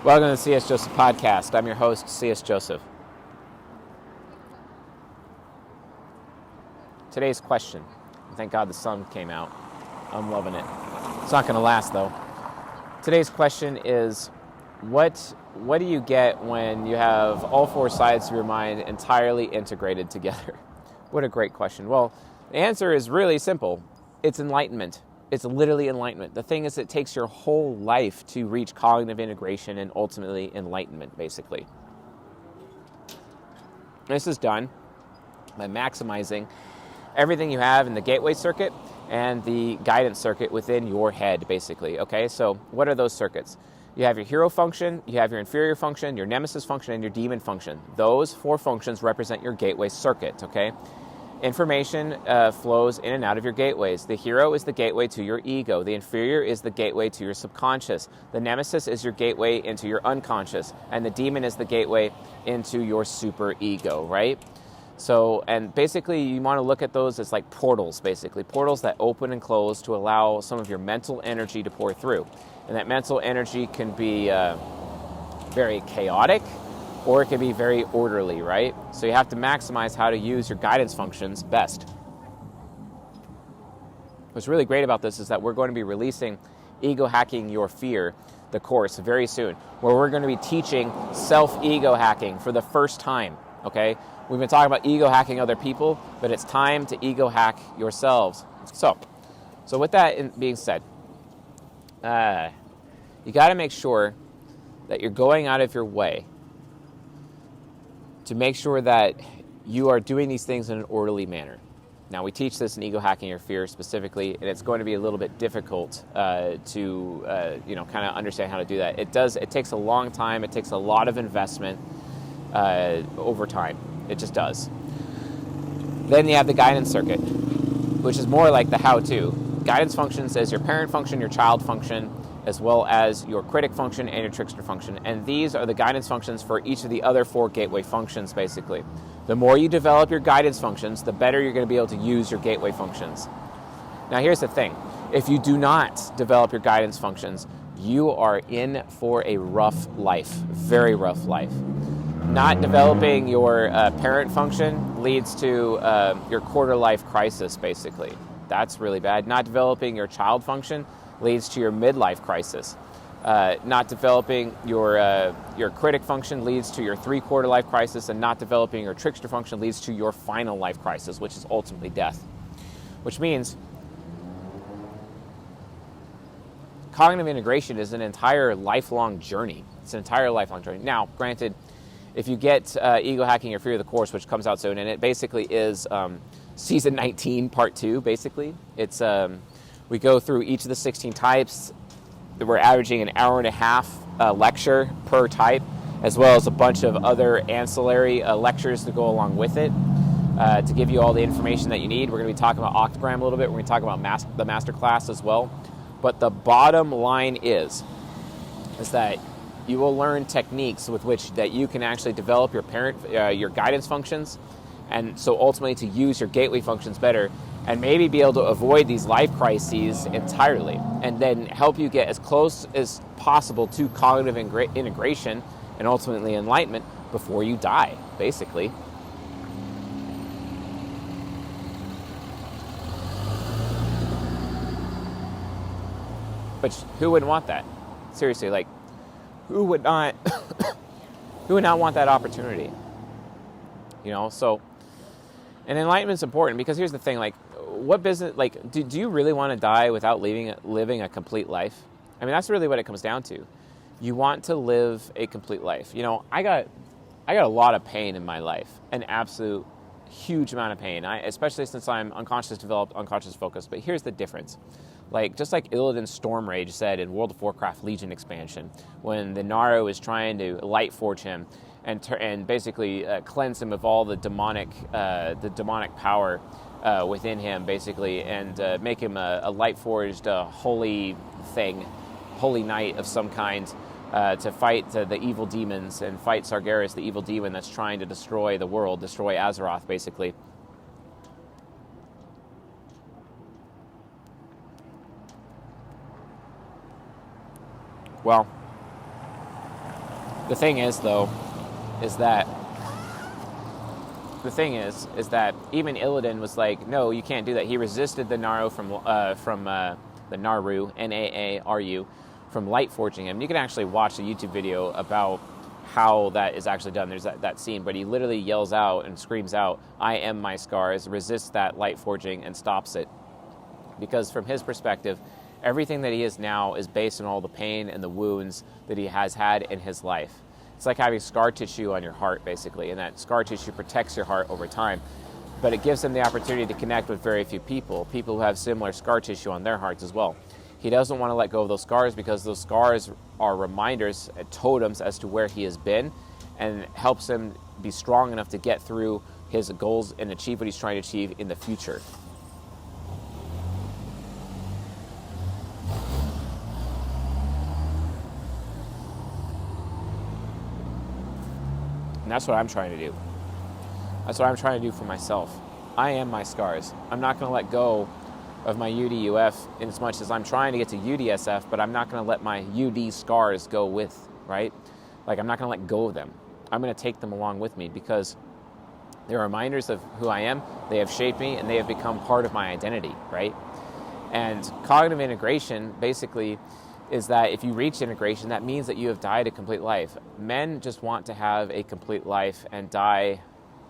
Welcome to the C.S. Joseph Podcast. I'm your host, C.S. Joseph. Today's question. Thank God the sun came out. I'm loving it. It's not going to last, though. Today's question is, what do you get when you have all four sides of your mind entirely integrated together? What a great question. Well, the answer is really simple. It's enlightenment. It's literally enlightenment. The thing is, it takes your whole life to reach cognitive integration and ultimately enlightenment, basically. This is done by maximizing everything you have in the gateway circuit and the guidance circuit within your head, basically. Okay, so what are those circuits? You have your hero function, you have your inferior function, your nemesis function, and your demon function. Those four functions represent your gateway circuit, okay? Information flows in and out of your gateways. The hero is the gateway to your ego. The inferior is the gateway to your subconscious. The nemesis is your gateway into your unconscious. And the demon is the gateway into your super ego, right? So, and basically you want to look at those as like portals, basically. Portals that open and close to allow some of your mental energy to pour through. And that mental energy can be very chaotic, or it can be very orderly, right? So you have to maximize how to use your guidance functions best. What's really great about this is that we're going to be releasing Ego Hacking Your Fear, the course, very soon, where we're going to be teaching self-ego hacking for the first time, okay? We've been talking about ego hacking other people, but it's time to ego hack yourselves. So with that being said, you got to make sure that you're going out of your way to make sure that you are doing these things in an orderly manner. Now, we teach this in Ego Hacking Your Fear specifically, and it's going to be a little bit difficult to kind of understand how to do that. It takes a long time. It takes a lot of investment over time. It just does. Then you have the guidance circuit, which is more like the how-to. Guidance functions as your parent function, your child function, as well as your critic function and your trickster function. And these are the guidance functions for each of the other four gateway functions, basically. The more you develop your guidance functions, the better you're going to be able to use your gateway functions. Now, here's the thing. If you do not develop your guidance functions, you are in for a rough life, very rough life. Not developing your parent function leads to your quarter life crisis, basically. That's really bad. Not developing your child function leads to your midlife crisis. Not developing your critic function leads to your three-quarter life crisis, and not developing your trickster function leads to your final life crisis, which is ultimately death. Which means cognitive integration is an entire lifelong journey. It's an entire lifelong journey. Now, granted, if you get Ego Hacking Your Fear, the course, which comes out soon, and it basically is season 19, part 2, basically. It's we go through each of the 16 types. We're averaging an hour and a half lecture per type, as well as a bunch of other ancillary lectures to go along with it to give you all the information that you need. We're going to be talking about Octagram a little bit. We're going to talk about the master class as well. But the bottom line is that you will learn techniques with which that you can actually develop your guidance functions, and so ultimately to use your gateway functions better, and maybe be able to avoid these life crises entirely, and then help you get as close as possible to cognitive integration and ultimately enlightenment before you die, basically. But who wouldn't want that? Seriously, like, who would not want that opportunity? You know, so, and enlightenment's important because here's the thing, like, what business, like, do you really want to die without living a complete life? I mean, that's really what it comes down to. You want to live a complete life. You know, I got a lot of pain in my life, an absolute huge amount of pain, especially since I'm unconscious developed, unconscious focused. But here's the difference. Like, just like Illidan's Stormrage said in World of Warcraft Legion expansion, when the Naru is trying to light forge him and basically cleanse him of all the demonic power within him, basically, and make him a light-forged holy thing, holy knight of some kind, to fight the evil demons and fight Sargeras, the evil demon that's trying to destroy the world, destroy Azeroth, basically. Well, The thing is, though, is that even Illidan was like, no, you can't do that. He resisted the Naru from the Naru, Naaru, from light forging him. You can actually watch a YouTube video about how that is actually done. There's that scene, but he literally yells out and screams out, "I am my scars," resists that light forging and stops it. Because from his perspective, everything that he is now is based on all the pain and the wounds that he has had in his life. It's like having scar tissue on your heart, basically, and that scar tissue protects your heart over time. But it gives him the opportunity to connect with very few people who have similar scar tissue on their hearts as well. He doesn't want to let go of those scars because those scars are reminders, totems as to where he has been, and helps him be strong enough to get through his goals and achieve what he's trying to achieve in the future. And that's what I'm trying to do. That's what I'm trying to do for myself. I am my scars. I'm not going to let go of my UDUF in as much as I'm trying to get to UDSF, but I'm not going to let my UD scars go with, right? Like, I'm not going to let go of them. I'm going to take them along with me because they're reminders of who I am. They have shaped me and they have become part of my identity, right? And cognitive integration basically is that if you reach integration, that means that you have died a complete life. Men just want to have a complete life and die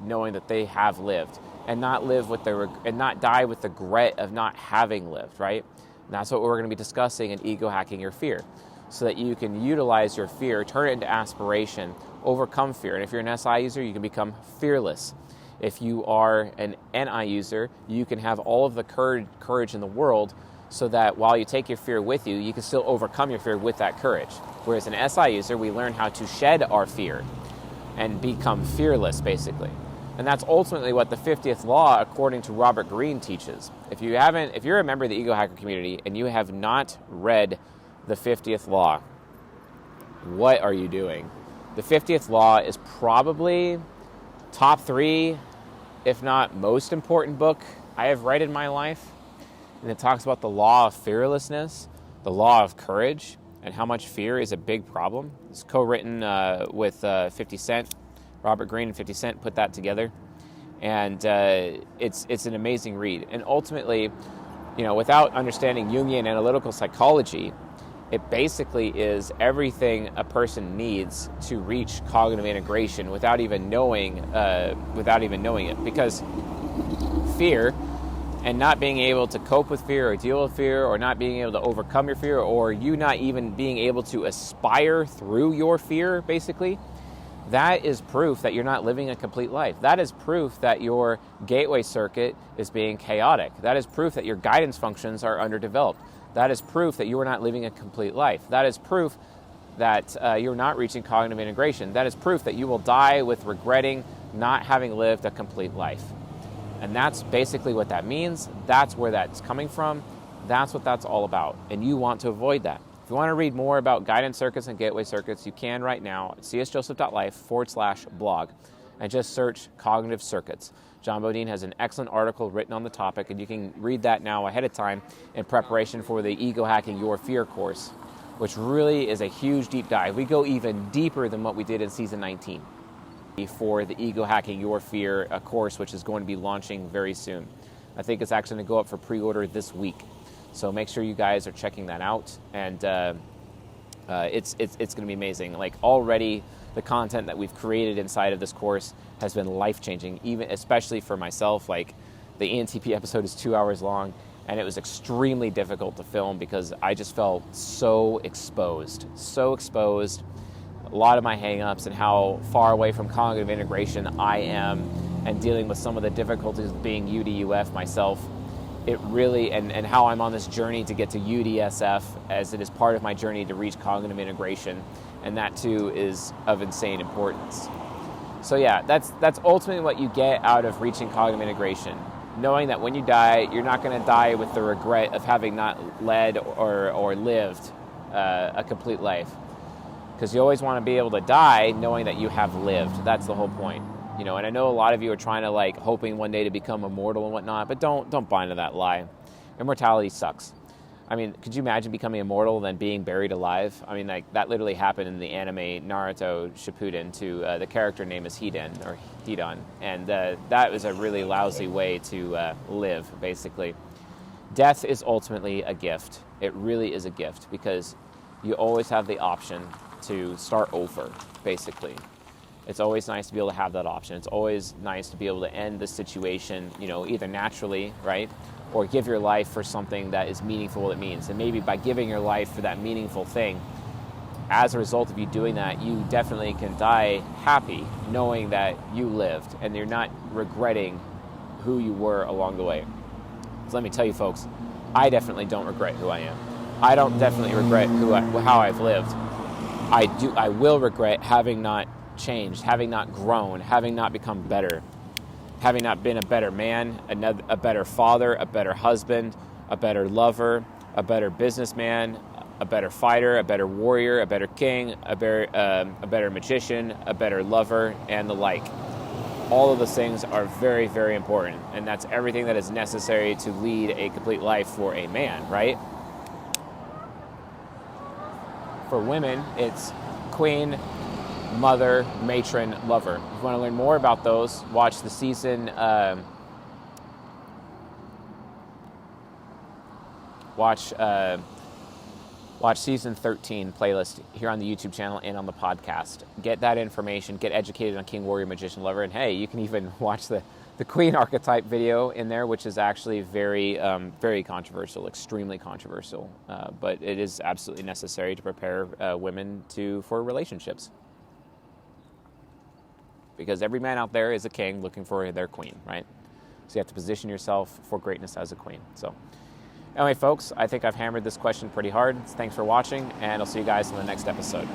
knowing that they have lived, and not live with and not die with the regret of not having lived, right? And that's what we're going to be discussing in Ego Hacking Your Fear, so that you can utilize your fear, turn it into aspiration, overcome fear. And if you're an SI user, you can become fearless. If you are an NI user, you can have all of the courage in the world, so that while you take your fear with you, you can still overcome your fear with that courage. Whereas an SI user, we learn how to shed our fear and become fearless, basically. And that's ultimately what the 50th law, according to Robert Greene, teaches. If you're a member of the Ego Hacker community and you have not read the 50th law, what are you doing? The 50th law is probably top 3, if not most important book I have read in my life. And it talks about the law of fearlessness, the law of courage, and how much fear is a big problem. It's co-written with 50 Cent. Robert Greene and 50 Cent put that together. And it's an amazing read. And ultimately, without understanding Jungian analytical psychology, it basically is everything a person needs to reach cognitive integration without even knowing it. Because fear, and not being able to cope with fear or deal with fear, or not being able to overcome your fear, or you not even being able to aspire through your fear, basically, that is proof that you're not living a complete life. That is proof that your gateway circuit is being chaotic. That is proof that your guidance functions are underdeveloped. That is proof that you are not living a complete life. That is proof that you're not reaching cognitive integration. That is proof that you will die with regretting not having lived a complete life. And that's basically what that means. That's where that's coming from. That's what that's all about. And you want to avoid that. If you want to read more about guidance circuits and gateway circuits, you can right now at csjoseph.life/blog and just search cognitive circuits. John Bodine has an excellent article written on the topic, and you can read that now ahead of time in preparation for the Ego Hacking Your Fear course, which really is a huge deep dive. We go even deeper than what we did in season 19. For the Ego Hacking Your Fear course, which is going to be launching very soon. I think it's actually going to go up for pre-order this week. So make sure you guys are checking that out. And it's going to be amazing. Like, already the content that we've created inside of this course has been life-changing, even especially for myself. Like, the ENTP episode is 2 hours long, and it was extremely difficult to film because I just felt so exposed. A lot of my hang-ups and how far away from cognitive integration I am, and dealing with some of the difficulties of being UDUF myself. It really, and how I'm on this journey to get to UDSF, as it is part of my journey to reach cognitive integration, and that too is of insane importance. So yeah, that's ultimately what you get out of reaching cognitive integration. Knowing that when you die, you're not going to die with the regret of having not led or lived a complete life. Because you always want to be able to die knowing that you have lived. That's the whole point. And I know a lot of you are trying to, hoping one day to become immortal and whatnot, but don't buy into that lie. Immortality sucks. I mean, could you imagine becoming immortal and then being buried alive? I mean, like, that literally happened in the anime Naruto Shippuden to the character name is Hidan, and that was a really lousy way to live, basically. Death is ultimately a gift. It really is a gift, because you always have the option to start over, basically. It's always nice to be able to have that option. It's always nice to be able to end the situation, either naturally, right? Or give your life for something that is meaningful, it means. And maybe by giving your life for that meaningful thing, as a result of you doing that, you definitely can die happy knowing that you lived and you're not regretting who you were along the way. So let me tell you, folks, I definitely don't regret who I am. I don't definitely regret how I've lived. I will regret having not changed, having not grown, having not become better, having not been a better man, a better father, a better husband, a better lover, a better businessman, a better fighter, a better warrior, a better king, a better magician, a better lover, and the like. All of those things are very, very important, and that's everything that is necessary to lead a complete life for a man, right? For women, it's queen, mother, matron, lover. If you want to learn more about those, watch the season. Watch season 13 playlist here on the YouTube channel and on the podcast. Get that information. Get educated on King, Warrior, Magician, Lover, and hey, you can even watch the Queen archetype video in there, which is actually very, very controversial, extremely controversial. But it is absolutely necessary to prepare women for relationships. Because every man out there is a king looking for their queen, right? So you have to position yourself for greatness as a queen. So anyway, folks, I think I've hammered this question pretty hard. Thanks for watching, and I'll see you guys in the next episode.